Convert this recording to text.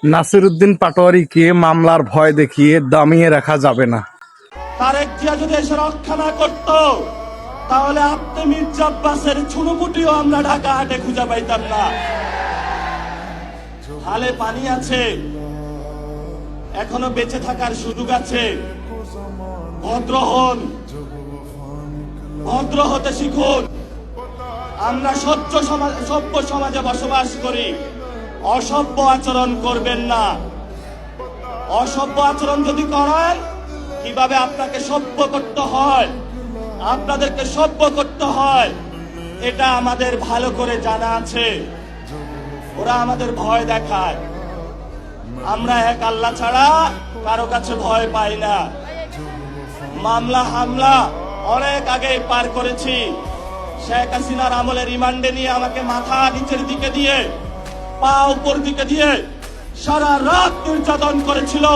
নাসিরউদ্দিন পাটোয়ারীকে মামলার ভয় দেখিয়ে দামিয়ে রাখা যাবে না। তারেক জিয়া যদি এসে রক্ষা না করত, তাহলে আপনি মির্জা আব্বাসের ছুনুকুটিও আমরা ঢাকা হাটে খুঁজে পাইতাম না। হালে পানি আছে, এখনো বেঁচে থাকার সুযোগ আছে। ভদ্র হন, ভদ্র হতে শিখুন। আমরা সভ্য সমাজে বসবাস করি, অসভ্য আচরণ করবেন না। অসভ্য আচরণ যদি করেন, কিভাবে আপনাকে সভ্য করতে হয়, আপনাদেরকে সভ্য করতে হয়, এটা আমাদের ভালো করে জানা আছে। ওরা আমাদের ভয় দেখায়, আমরা এক আল্লাহ ছাড়া কারো কাছে ভয় পাই না। মামলা হামলা অনেক আগে পার করেছি। শেখ হাসিনার আমলে রিমান্ডে নিয়ে আমাকে মাথা নিচের দিকে দিয়ে, পা উপর দিকে দিয়ে সারা রাত নির্যাতন করেছিল।